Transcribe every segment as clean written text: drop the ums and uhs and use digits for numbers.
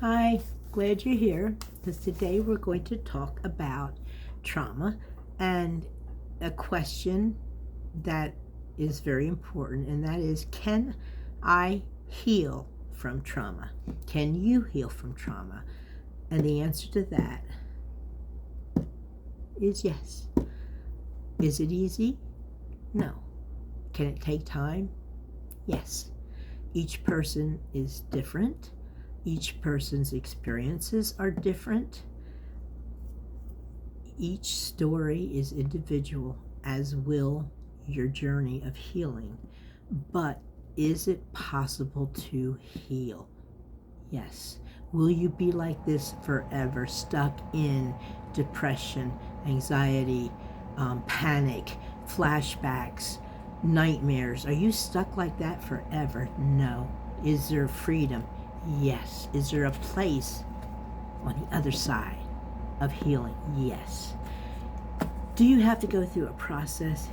Hi, glad you're here because today we're going to talk about trauma and a question that is very important, and that is, can I heal from trauma? Can you heal from trauma? And the answer to that is yes. Is it easy? No. Can it take time? Yes. Each person is different. Each person's experiences are different. Each story is individual, as will your journey of healing. But is it possible to heal? Yes. Will you be like this forever, stuck in depression, anxiety, panic, flashbacks, nightmares? Are you stuck like that forever? No. Is there freedom? Yes. Is there a place on the other side of healing? Yes. Do you have to go through a process?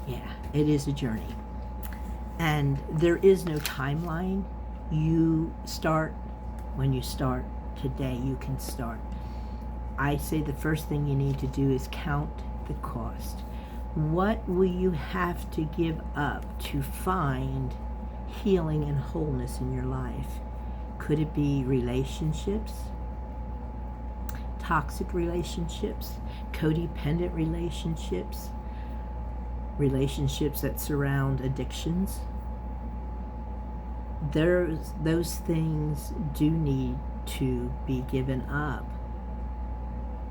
Yeah. It is a journey. And there is no timeline. You start when you start. Today you can start. I say the first thing you need to do is count the cost. What will you have to give up to find healing and wholeness in your life? Could it be relationships, toxic relationships, codependent relationships, relationships that surround addictions? Those things do need to be given up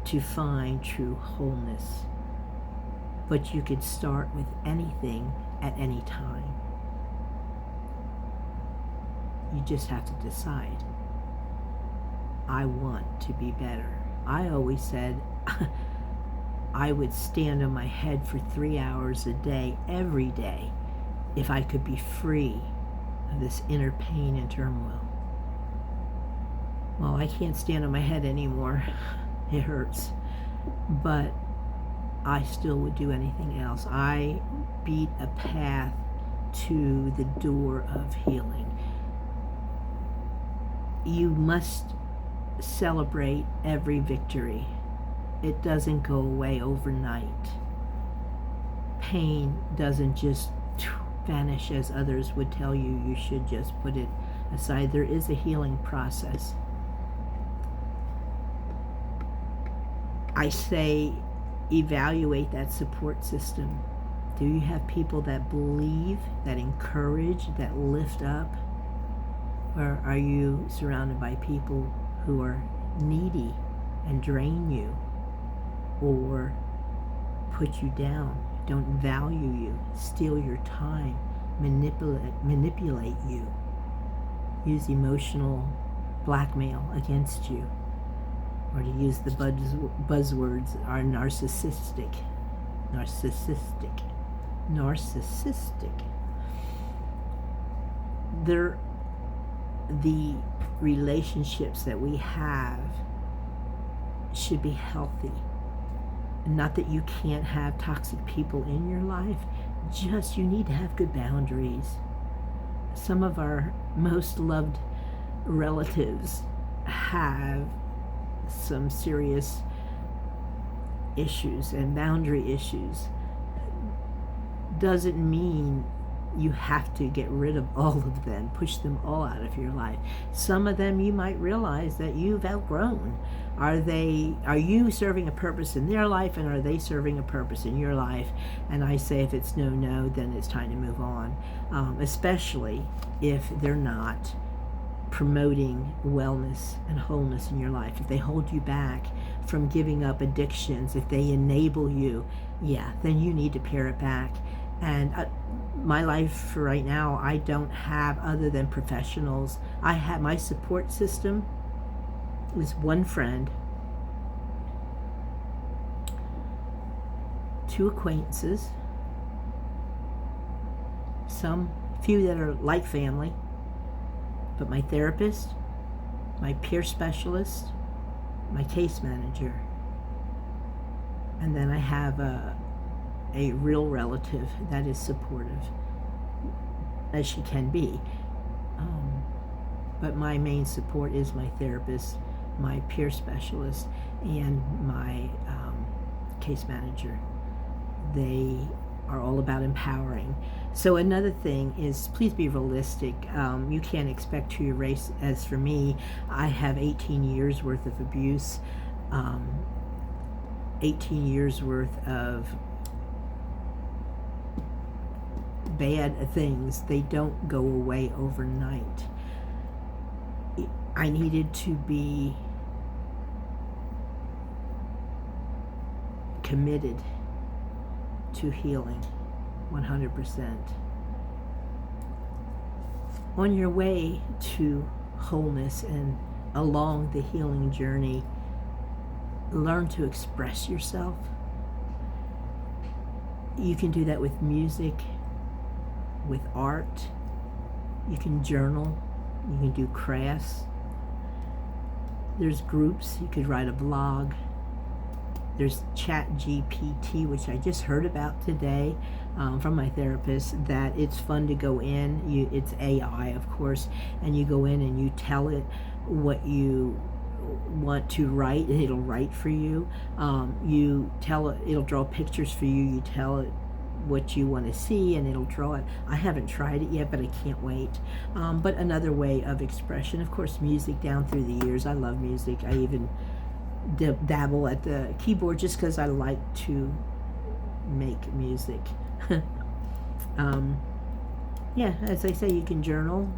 to find true wholeness. But you could start with anything at any time. You just have to decide, I want to be better. I always said I would stand on my head for 3 hours a day, every day, if I could be free of this inner pain and turmoil. Well, I can't stand on my head anymore. It hurts. But I still would do anything else. I beat a path to the door of healing. You must celebrate every victory. It doesn't go away overnight. Pain doesn't just vanish as others would tell you. You should just put it aside. There is a healing process. I say evaluate that support system. Do you have people that believe, that encourage, that lift up? Or are you surrounded by people who are needy and drain you or put you down, don't value you, steal your time, manipulate you, use emotional blackmail against you, or to use the buzzwords, are narcissistic. The relationships that we have should be healthy. Not that you can't have toxic people in your life, just you need to have good boundaries. Some of our most loved relatives have some serious issues and boundary issues. Doesn't mean you have to get rid of all of them, push them all out of your life. Some of them you might realize that you've outgrown. Are you serving a purpose in their life, and are they serving a purpose in your life? And I say if it's no, then it's time to move on, especially if they're not promoting wellness and wholeness in your life. If they hold you back from giving up addictions, if they enable you, then you need to pare it back. And my life for right now, I don't have other than professionals. I have my support system is one friend, 2 acquaintances, some few that are like family, but my therapist, my peer specialist, my case manager, and then I have a real relative that is supportive, as she can be. but my main support is my therapist, my peer specialist, and my case manager. They are all about empowering. So another thing is, please be realistic. You can't expect to erase. As for me, I have 18 years worth of abuse, 18 years worth of bad things. They don't go away overnight. I needed to be committed to healing 100%. On your way to wholeness and along the healing journey, learn to express yourself. You can do that with music, with art. You can journal. You can do crafts. There's groups. You could write a blog. There's ChatGPT, which I just heard about today from my therapist, that it's fun to go in. It's AI, of course, and you go in and you tell it what you want to write, and it'll write for you. You tell it, it'll draw pictures for you. You tell it what you want to see, and it'll draw it. I haven't tried it yet, but I can't wait. But another way of expression, of course, music down through the years. I love music. I even dabble at the keyboard just because I like to make music. Yeah, as I say, you can journal,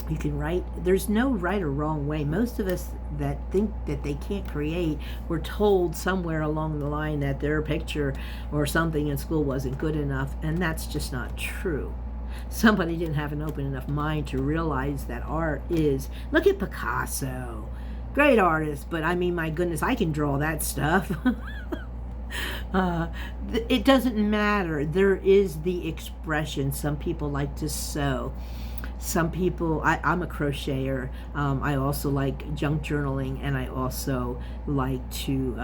you can write. There's no right or wrong way. Most of us that think that they can't create were told somewhere along the line that their picture or something in school wasn't good enough, and that's just not true. Somebody didn't have an open enough mind to realize that art is, look at Picasso. Great artist, but I mean, my goodness, I can draw that stuff. It doesn't matter. There is the expression. Some people like to sew. Some people, I'm a crocheter. I also like junk journaling, and I also like to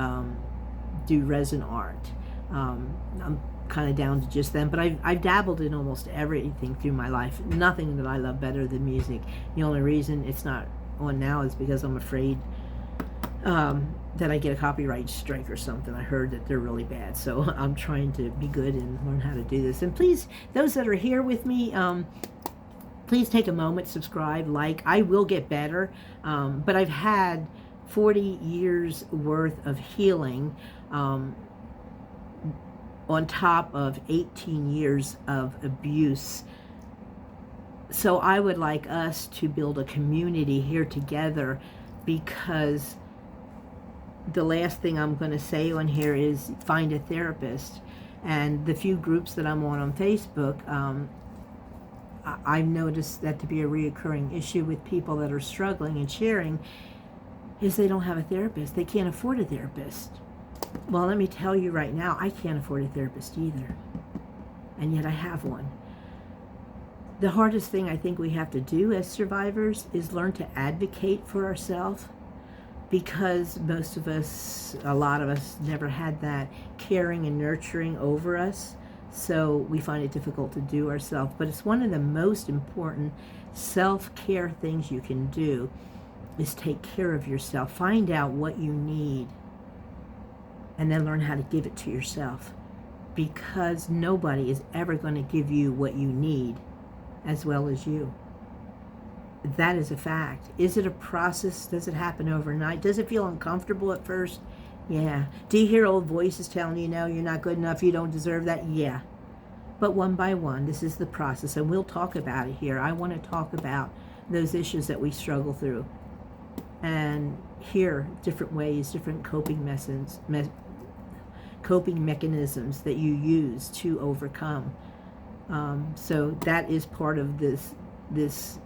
do resin art. I'm kind of down to just them, but I've dabbled in almost everything through my life. Nothing that I love better than music. The only reason it's not on now is because I'm afraid that I get a copyright strike or something. I heard that they're really bad, so I'm trying to be good and learn how to do this. And please, those that are here with me, please take a moment, subscribe, like. I will get better, but I've had 40 years worth of healing on top of 18 years of abuse. So I would like us to build a community here together, because the last thing I'm going to say on here is find a therapist. And the few groups that I'm on Facebook, I've noticed that to be a reoccurring issue with people that are struggling and sharing is they don't have a therapist. They can't afford a therapist. Well, let me tell you right now, I can't afford a therapist either. And yet I have one. The hardest thing I think we have to do as survivors is learn to advocate for ourselves, because most of us, a lot of us, never had that caring and nurturing over us. So we find it difficult to do ourselves. But it's one of the most important self-care things you can do is take care of yourself. Find out what you need and then learn how to give it to yourself, because nobody is ever going to give you what you need as well as you. That is a fact. Is it a process? Does it happen overnight? Does it feel uncomfortable at first? Yeah. Do you hear old voices telling you, no, you're not good enough, you don't deserve that? Yeah. But one by one, this is the process, and we'll talk about it here. I want to talk about those issues that we struggle through, and hear different ways, different coping mechanisms that you use to overcome. So that is part of this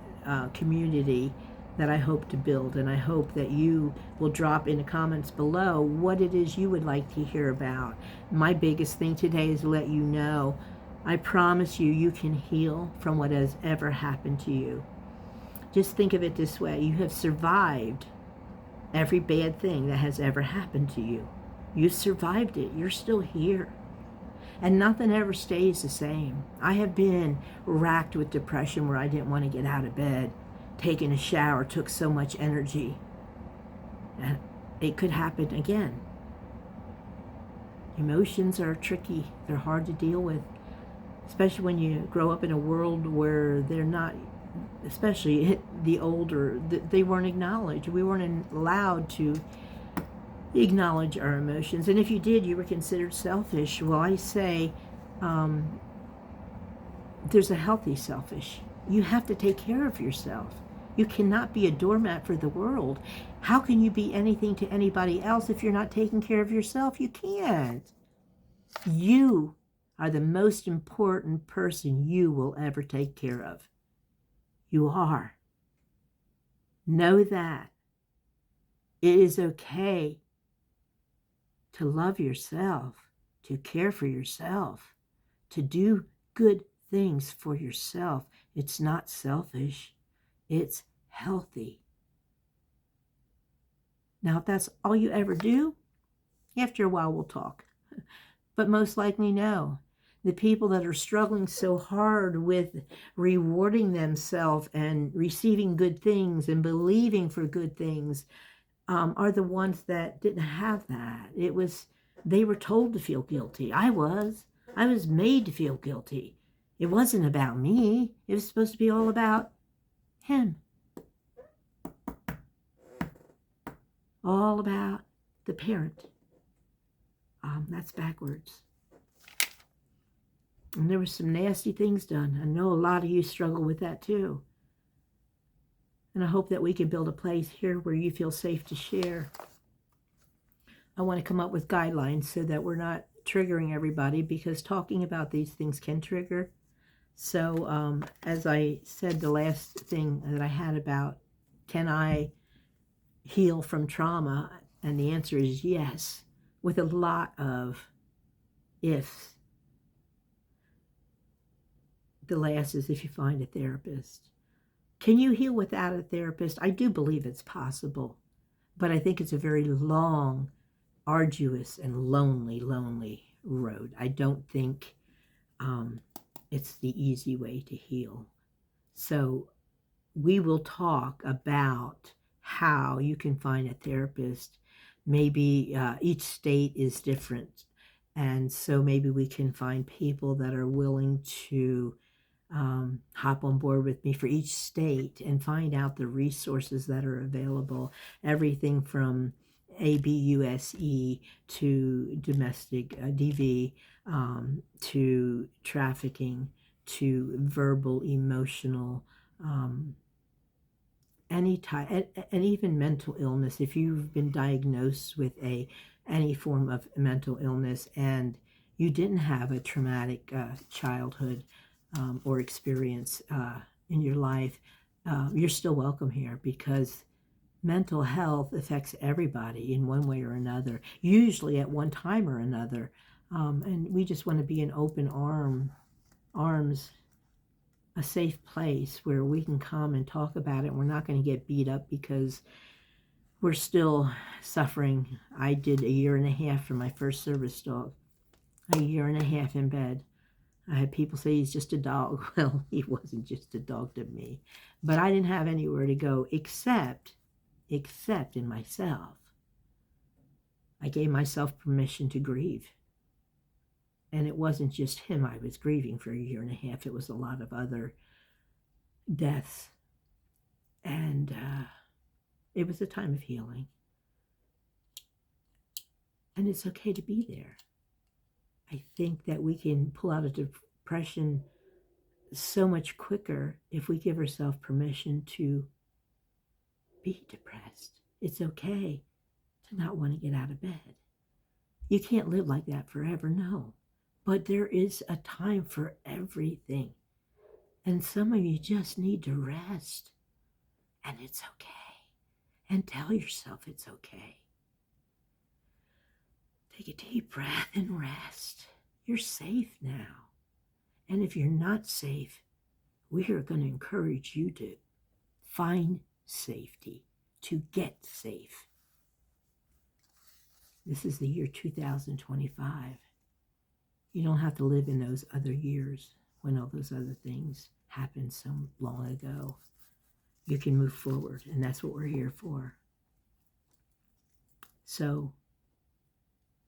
community that I hope to build, and I hope that you will drop in the comments below what it is you would like to hear about. My biggest thing today is to let you know, I promise you, you can heal from what has ever happened to you. Just think of it this way. You have survived every bad thing that has ever happened to you. You survived it. You're still here. And nothing ever stays the same. I have been racked with depression where I didn't want to get out of bed. taking a shower took so much energy. And it could happen again. Emotions are tricky. They're hard to deal with, especially when you grow up in a world where they're not, especially the older, they weren't acknowledged. We weren't allowed to acknowledge our emotions. And if you did, you were considered selfish. Well, I say there's a healthy selfish. You have to take care of yourself. You cannot be a doormat for the world. How can you be anything to anybody else if you're not taking care of yourself? You can't. You are the most important person you will ever take care of. You are. Know that. It is okay to love yourself, to care for yourself, to do good things for yourself. It's not selfish. It's healthy. Now, if that's all you ever do, after a while we'll talk. But most likely no. The people that are struggling so hard with rewarding themselves and receiving good things and believing for good things are the ones that didn't have that. They were told to feel guilty. I was made to feel guilty. It wasn't about me. It was supposed to be all about him. All about the parent. That's backwards. And there were some nasty things done. I know a lot of you struggle with that too. And I hope that we can build a place here where you feel safe to share. I want to come up with guidelines so that we're not triggering everybody, because talking about these things can trigger. So as I said, the last thing that I had about, can I heal from trauma? And the answer is yes, with a lot of ifs. The last is if you find a therapist. Can you heal without a therapist? I do believe it's possible, but I think it's a very long, arduous, and lonely road. I don't think it's the easy way to heal. So we will talk about how you can find a therapist. Maybe each state is different, and so maybe we can find people that are willing to hop on board with me for each state and find out the resources that are available. Everything from ABUSE to domestic DV, to trafficking, to verbal, emotional, any type, and even mental illness. If you've been diagnosed with any form of mental illness and you didn't have a traumatic childhood, or experience in your life, you're still welcome here, because mental health affects everybody in one way or another, usually at one time or another. And we just want to be an open arms, a safe place where we can come and talk about it. We're not going to get beat up because we're still suffering. I did 1.5 years for my first service dog, 1.5 years in bed. I had people say he's just a dog. Well, he wasn't just a dog to me. But I didn't have anywhere to go except in myself. I gave myself permission to grieve. And it wasn't just him I was grieving for 1.5 years. It was a lot of other deaths. And it was a time of healing. And it's okay to be there. I think that we can pull out of depression so much quicker if we give ourselves permission to be depressed. It's okay to not want to get out of bed. You can't live like that forever, no. But there is a time for everything. And some of you just need to rest. And it's okay. And tell yourself it's okay. Take a deep breath and rest. You're safe now. And if you're not safe, we are going to encourage you to find safety, to get safe. This is the year 2025. You don't have to live in those other years when all those other things happened so long ago. you can move forward, and that's what we're here for. So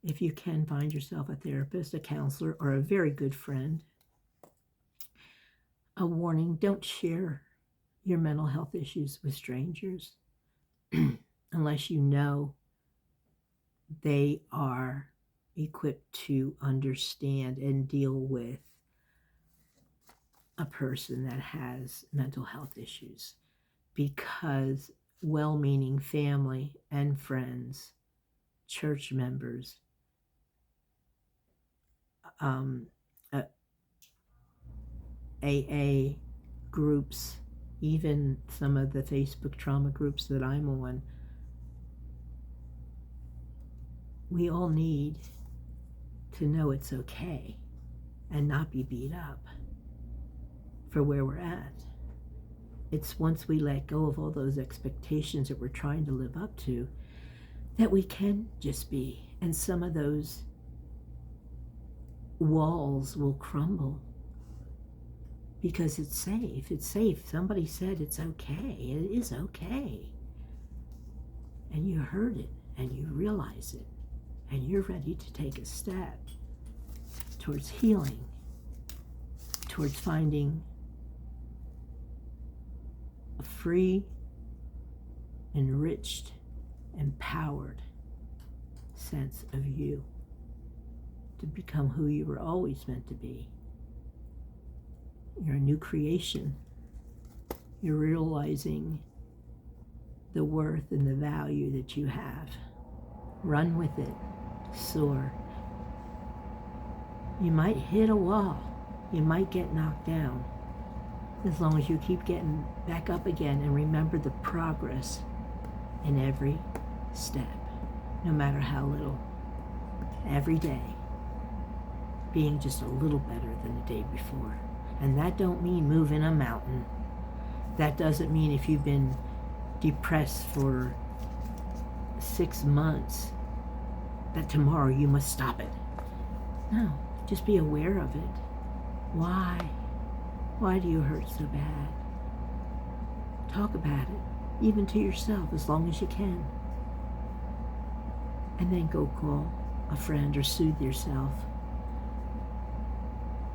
if you can find yourself a therapist, a counselor, or a very good friend, a warning: don't share your mental health issues with strangers unless you know they are equipped to understand and deal with a person that has mental health issues, because well-meaning family and friends, church members, AA groups, even some of the Facebook trauma groups that I'm on, we all need to know it's okay and not be beat up for where we're at. It's once we let go of all those expectations that we're trying to live up to that we can just be. And some of those walls will crumble because it's safe. It's safe. Somebody said it's okay. It is okay. And you heard it and you realize it and you're ready to take a step towards healing, towards finding a free, enriched, empowered sense of you to become who you were always meant to be. You're a new creation. You're realizing the worth and the value that you have. Run with it. Soar. You might hit a wall. You might get knocked down. As long as you keep getting back up again and remember the progress in every step, no matter how little. Every day being just a little better than the day before. And that don't mean moving a mountain. That doesn't mean if you've been depressed for 6 months that tomorrow you must stop it. No, just be aware of it. Why? Why do you hurt so bad? Talk about it, even to yourself, as long as you can. And then go call a friend or soothe yourself.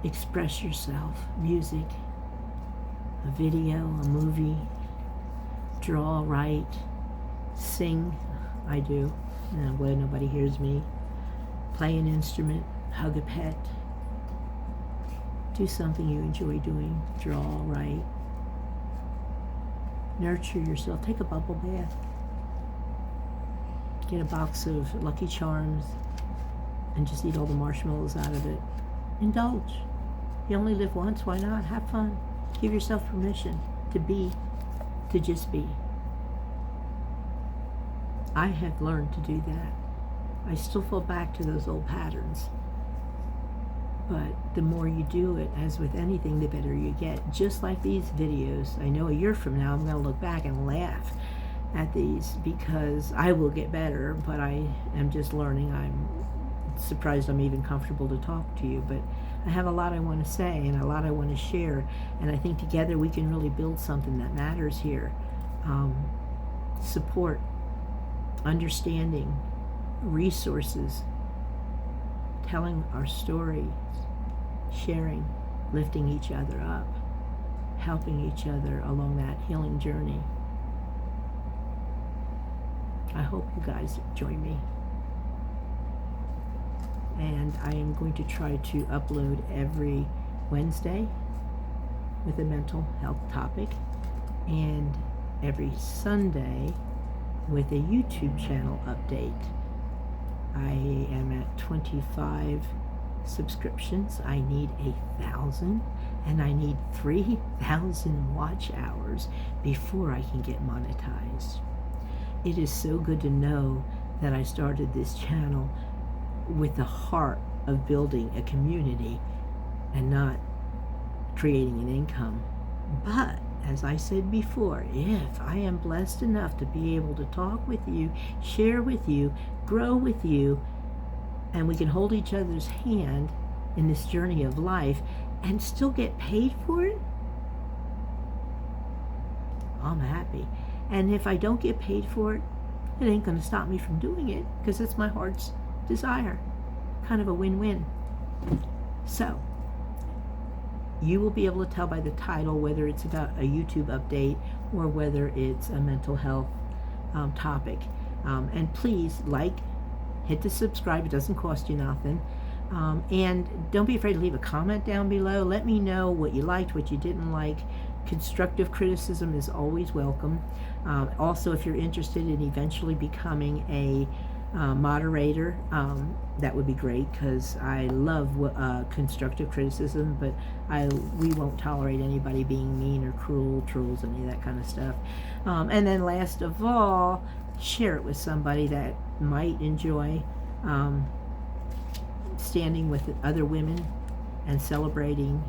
Express yourself. Music, a video, a movie, draw, write, sing. I do. And I'm glad nobody hears me. Play an instrument, hug a pet. Do something you enjoy doing. Draw, write. Nurture yourself. Take a bubble bath. Get a box of Lucky Charms and just eat all the marshmallows out of it. Indulge. You only live once. Why not? Have fun. Give yourself permission to be, to just be. I have learned to do that. I still fall back to those old patterns. But the more you do it, as with anything, the better you get. Just like these videos. I know a year from now I'm going to look back and laugh at these because I will get better, but I am just learning. I'm surprised I'm even comfortable to talk to you, but I have a lot I want to say and a lot I want to share, and I think together we can really build something that matters here. Support, understanding, resources, telling our stories, sharing, lifting each other up, helping each other along that healing journey. I hope you guys join me. And I am going to try to upload every Wednesday with a mental health topic, and every Sunday with a YouTube channel update. I am at 25 subscriptions. I need 1,000, and I need 3,000 watch hours before I can get monetized. It is so good to know that I started this channel with the heart of building a community and not creating an income. But as I said before, if I am blessed enough to be able to talk with you, share with you, grow with you, and we can hold each other's hand in this journey of life and still get paid for it, I'm happy. And if I don't get paid for it, it ain't going to stop me from doing it because it's my heart's desire. Kind of a win-win. So, you will be able to tell by the title whether it's about a YouTube update or whether it's a mental health topic. And please hit the subscribe. It doesn't cost you nothing. And don't be afraid to leave a comment down below. Let me know what you liked, what you didn't like. Constructive criticism is always welcome. Also, if you're interested in eventually becoming a moderator, that would be great, because I love constructive criticism, but we won't tolerate anybody being mean or cruel, trolls, any of that kind of stuff. And then last of all, share it with somebody that might enjoy standing with other women and celebrating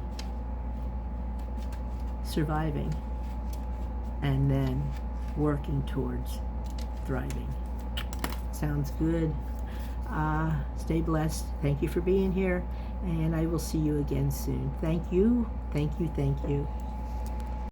surviving and then working towards thriving. Sounds good. Stay blessed. Thank you for being here, and I will see you again soon. Thank you. Thank you. Thank you.